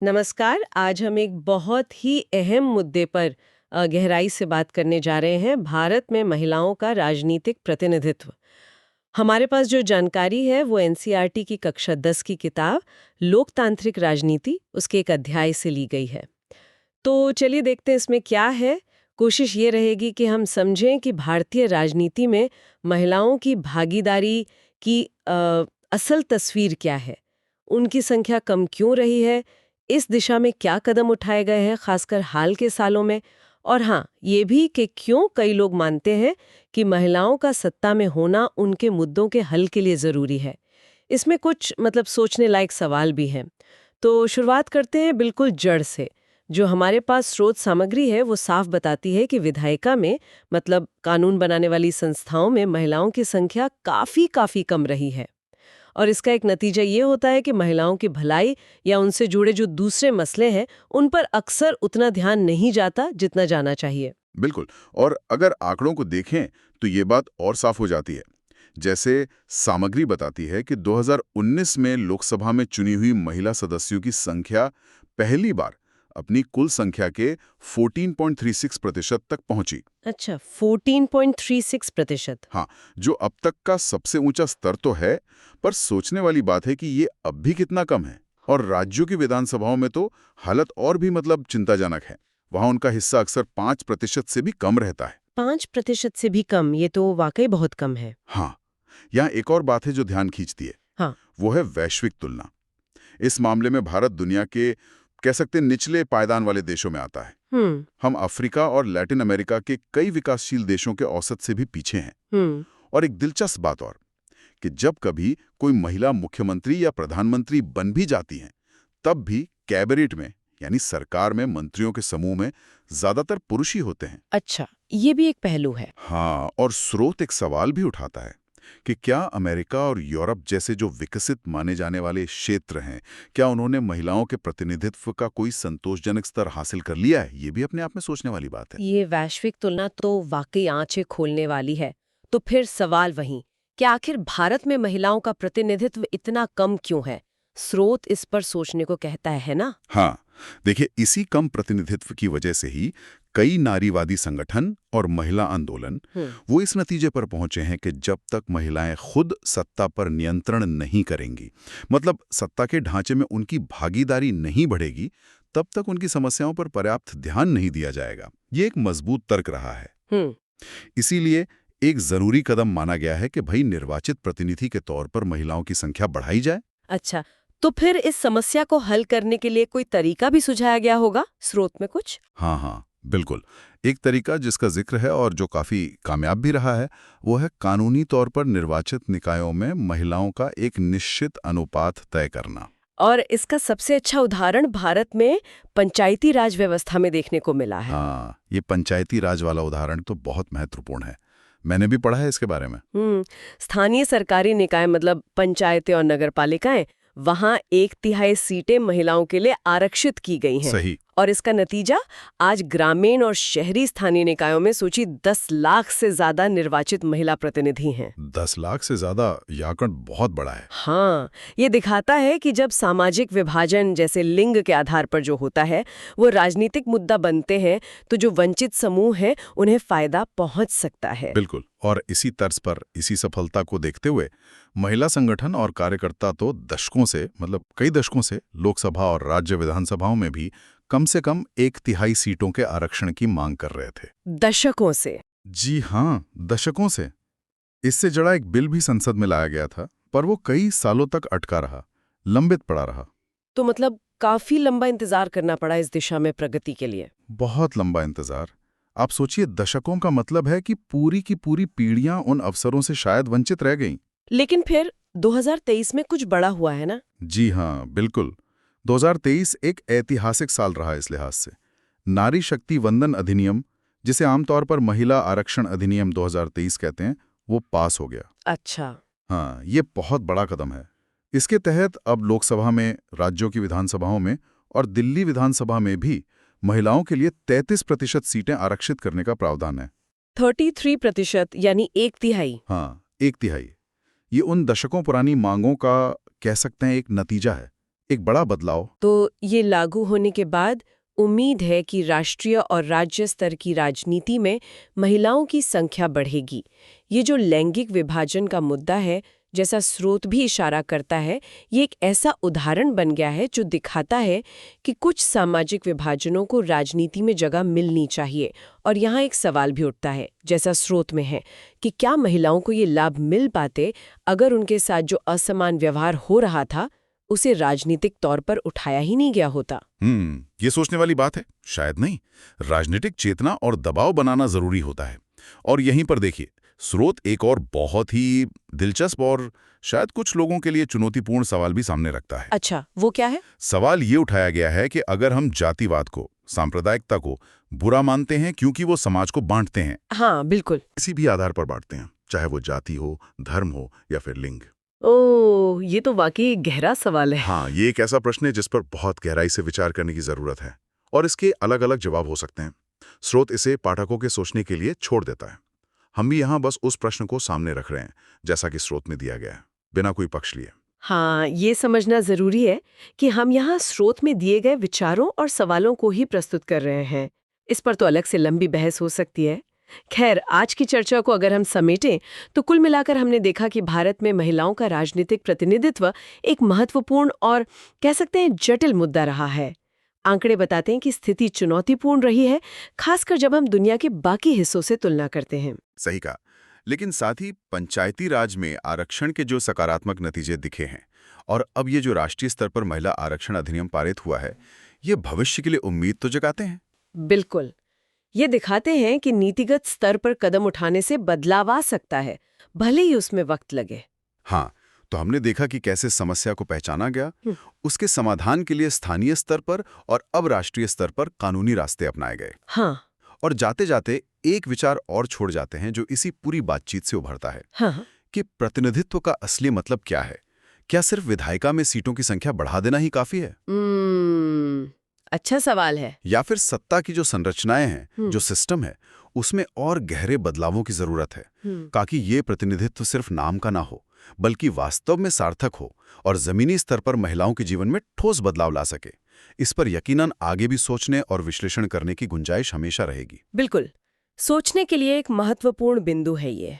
नमस्कार। आज हम एक बहुत ही अहम मुद्दे पर गहराई से बात करने जा रहे हैं, भारत में महिलाओं का राजनीतिक प्रतिनिधित्व। हमारे पास जो जानकारी है वो एनसीईआरटी की कक्षा 10 की किताब लोकतांत्रिक राजनीति उसके एक अध्याय से ली गई है। तो चलिए देखते हैं इसमें क्या है। कोशिश ये रहेगी कि हम समझें कि भारतीय राजनीति में महिलाओं की भागीदारी की असल तस्वीर क्या है, उनकी संख्या कम क्यों रही है, इस दिशा में क्या कदम उठाए गए हैं खासकर हाल के सालों में, और हाँ ये भी कि क्यों कई लोग मानते हैं कि महिलाओं का सत्ता में होना उनके मुद्दों के हल के लिए ज़रूरी है। इसमें कुछ सोचने लायक सवाल भी हैं। तो शुरुआत करते हैं बिल्कुल जड़ से। जो हमारे पास स्रोत सामग्री है वो साफ बताती है कि विधायिका में कानून बनाने वाली संस्थाओं में महिलाओं की संख्या काफी कम रही है। और इसका एक नतीजा ये होता है कि महिलाओं की भलाई या उनसे जुड़े जो दूसरे मसले हैं उन पर अक्सर उतना ध्यान नहीं जाता जितना जाना चाहिए। बिल्कुल। और अगर आंकड़ों को देखें तो ये बात और साफ हो जाती है। जैसे सामग्री बताती है कि 2019 में लोकसभा में चुनी हुई महिला सदस्यों की संख्या पहली बार अपनी कुल संख्या के 14.36% तक पहुंची। अच्छा, 14.36%। हाँ, जो अब तक का सबसे ऊंचा स्तर तो है, पर सोचने वाली बात है कि ये अब भी कितना कम है। और राज्यों की विधानसभाओं में तो हालत और भी चिंताजनक है। वहां उनका हिस्सा अक्सर 5% से भी कम रहता है। 5% से भी कम, ये तो वाकई बहुत कम है। हाँ, यहाँ एक और बात है जो ध्यान खींचती है। हाँ। वो है वैश्विक तुलना। इस मामले में भारत दुनिया के कह सकते हैं निचले पायदान वाले देशों में आता है। हम अफ्रीका और लैटिन अमेरिका के कई विकासशील देशों के औसत से भी पीछे हैं। और एक दिलचस्प बात और कि जब कभी कोई महिला मुख्यमंत्री या प्रधानमंत्री बन भी जाती हैं, तब भी कैबिनेट में यानी सरकार में मंत्रियों के समूह में ज्यादातर पुरुष ही होते हैं। अच्छा, ये भी एक पहलू है। हाँ, और स्रोत एक सवाल भी उठाता है कि क्या अमेरिका और यूरोप जैसे जो विकसित माने जाने वाले क्षेत्र हैं, क्या उन्होंने महिलाओं के प्रतिनिधित्व का कोई संतोषजनक स्तर हासिल कर लिया है? ये भी अपने आप में सोचने वाली बात है। ये वैश्विक तुलना तो वाकई आंखें खोलने वाली है। तो फिर सवाल वही कि आखिर भारत में महिलाओं का प्रतिनिधित्व इतना कम क्यों है? स्रोत इस पर सोचने को कहता है ना? हाँ, देखिए, इसी कम प्रतिनिधित्व की वजह से ही कई नारीवादी संगठन और महिला आंदोलन वो इस नतीजे पर पहुंचे हैं कि जब तक महिलाएं खुद सत्ता पर नियंत्रण नहीं करेंगी, सत्ता के ढांचे में उनकी भागीदारी नहीं बढ़ेगी, तब तक उनकी समस्याओं पर पर्याप्त ध्यान नहीं दिया जाएगा। ये एक मजबूत तर्क रहा है। इसीलिए एक जरूरी कदम माना गया है कि भाई निर्वाचित प्रतिनिधि के तौर पर महिलाओं की संख्या बढ़ाई जाए। अच्छा, तो फिर इस समस्या को हल करने के लिए कोई तरीका भी सुझाया गया होगा स्रोत में कुछ? हाँ, बिल्कुल। एक तरीका जिसका जिक्र है और जो काफी कामयाब भी रहा है, वो है कानूनी तौर पर निर्वाचित निकायों में महिलाओं का एक निश्चित अनुपात तय करना। और इसका सबसे अच्छा उदाहरण भारत में पंचायती राज व्यवस्था में देखने को मिला है। हाँ, ये पंचायती राज वाला उदाहरण तो बहुत महत्वपूर्ण है। मैंने भी पढ़ा है इसके बारे में। स्थानीय सरकारी निकाय पंचायतें और नगरपालिकाएं, वहां 1/3 सीटें महिलाओं के लिए आरक्षित की गई हैं। सही। और इसका नतीजा आज ग्रामीण और शहरी स्थानीय निकायों में सोची 10 लाख से ज्यादा निर्वाचित महिला प्रतिनिधि हैं। 10 लाख से ज्यादा, यह आंकड़ा बहुत बड़ा है। हाँ, ये दिखाता है कि जब सामाजिक विभाजन जैसे लिंग के आधार पर जो होता है वो राजनीतिक मुद्दा बनते हैं, तो जो वंचित समूह हैं उन्हें फायदा पहुंच सकता है। बिल्कुल। और इसी तर्ज पर, इसी सफलता को देखते हुए महिला संगठन और कार्यकर्ता तो कई दशकों से लोकसभा और राज्य विधानसभाओं में भी कम से कम 1/3 सीटों के आरक्षण की मांग कर रहे थे। दशकों से? जी हाँ, दशकों से। इससे जुड़ा एक बिल भी संसद में लाया गया था, पर वो कई सालों तक अटका रहा, लंबित पड़ा रहा। तो काफी लंबा इंतजार करना पड़ा इस दिशा में प्रगति के लिए। बहुत लंबा इंतजार। आप सोचिए, दशकों का मतलब है कि पूरी की पूरी पीढ़ियां उन अवसरों से शायद वंचित रह गईं। लेकिन फिर 2023 में कुछ बड़ा हुआ है ना? जी हाँ, बिल्कुल। 2023 एक ऐतिहासिक साल रहा इस लिहाज से। नारी शक्ति वंदन अधिनियम, जिसे आमतौर पर महिला आरक्षण अधिनियम 2023 कहते हैं, वो पास हो गया। अच्छा। हाँ, ये बहुत बड़ा कदम है। इसके तहत अब लोकसभा में, राज्यों की विधानसभाओं में और दिल्ली विधानसभा में भी महिलाओं के लिए 33% सीटें आरक्षित करने का प्रावधान है। 33% यानी 1/3? हाँ, 1/3। ये उन दशकों पुरानी मांगों का कह सकते हैं एक नतीजा है। एक बड़ा बदलाव। तो ये लागू होने के बाद उम्मीद है कि राष्ट्रीय और राज्य स्तर की राजनीति में महिलाओं की संख्या बढ़ेगी। ये जो लैंगिक विभाजन का मुद्दा है, जैसा स्रोत भी इशारा करता है, ये एक ऐसा उदाहरण बन गया है जो दिखाता है कि कुछ सामाजिक विभाजनों को राजनीति में जगह मिलनी चाहिए। और यहाँ एक सवाल भी उठता है, जैसा स्रोत में है, कि क्या महिलाओं को ये लाभ मिल पाते अगर उनके साथ जो असमान व्यवहार हो रहा था उसे राजनीतिक तौर पर उठाया ही नहीं गया होता। ये सोचने वाली बात है। शायद नहीं। राजनीतिक चेतना और दबाव बनाना जरूरी होता है। और यहीं पर देखिए, स्रोत एक और बहुत ही दिलचस्प और शायद कुछ लोगों के लिए चुनौतीपूर्ण सवाल भी सामने रखता है। अच्छा, वो क्या है? सवाल ये उठाया गया है कि अगर हम जातिवाद को, सांप्रदायिकता को बुरा मानते हैं क्योंकि वो समाज को बांटते हैं। हाँ, बिल्कुल। किसी भी आधार पर बांटते हैं, चाहे वो जाति हो, धर्म हो या फिर लिंग। ओह, ये तो वाकई गहरा सवाल है। हाँ, ये एक ऐसा प्रश्न है जिस पर बहुत गहराई से विचार करने की जरूरत है और इसके अलग अलग जवाब हो सकते हैं। स्रोत इसे पाठकों के सोचने के लिए छोड़ देता है। हम भी यहाँ बस उस प्रश्न को सामने रख रहे हैं जैसा कि स्रोत में दिया गया है, बिना कोई पक्ष लिए। हाँ, ये समझना जरूरी है कि हम यहाँ स्रोत में दिए गए विचारों और सवालों को ही प्रस्तुत कर रहे हैं। इस पर तो अलग से लंबी बहस हो सकती है। खैर, आज की चर्चा को अगर हम समेटें तो कुल मिलाकर हमने देखा कि भारत में महिलाओं का राजनीतिक प्रतिनिधित्व एक महत्वपूर्ण और कह सकते हैं जटिल मुद्दा रहा है। आंकड़े बताते हैं कि स्थिति चुनौतीपूर्ण रही है, खासकर जब हम दुनिया के बाकी हिस्सों से तुलना करते हैं। सही कहा। लेकिन साथ ही पंचायती राज में आरक्षण के जो सकारात्मक नतीजे दिखे हैं और अब ये जो राष्ट्रीय स्तर पर महिला आरक्षण अधिनियम पारित हुआ है, ये भविष्य के लिए उम्मीद तो जगाते हैं। बिल्कुल। ये दिखाते हैं कि नीतिगत स्तर पर कदम उठाने से बदलाव आ सकता है, भले ही उसमें वक्त लगे। हाँ, तो हमने देखा कि कैसे समस्या को पहचाना गया, उसके समाधान के लिए स्थानीय स्तर पर और अब राष्ट्रीय स्तर पर कानूनी रास्ते अपनाए गए। हाँ। और जाते जाते एक विचार और छोड़ जाते हैं जो इसी पूरी बातचीत से उभरता है, हाँ। कि प्रतिनिधित्व का असली मतलब क्या है। क्या सिर्फ विधायिका में सीटों की संख्या बढ़ा देना ही काफी है? अच्छा सवाल है। या फिर सत्ता की जो संरचनाएं हैं, जो सिस्टम है, उसमें और गहरे बदलावों की जरूरत है, ताकि ये प्रतिनिधित्व सिर्फ नाम का ना हो, बल्कि वास्तव में सार्थक हो और जमीनी स्तर पर महिलाओं के जीवन में ठोस बदलाव ला सके। इस पर यकीनन आगे भी सोचने और विश्लेषण करने की गुंजाइश हमेशा रहेगी। बिल्कुल। सोचने के लिए एक महत्वपूर्ण बिंदु है ये।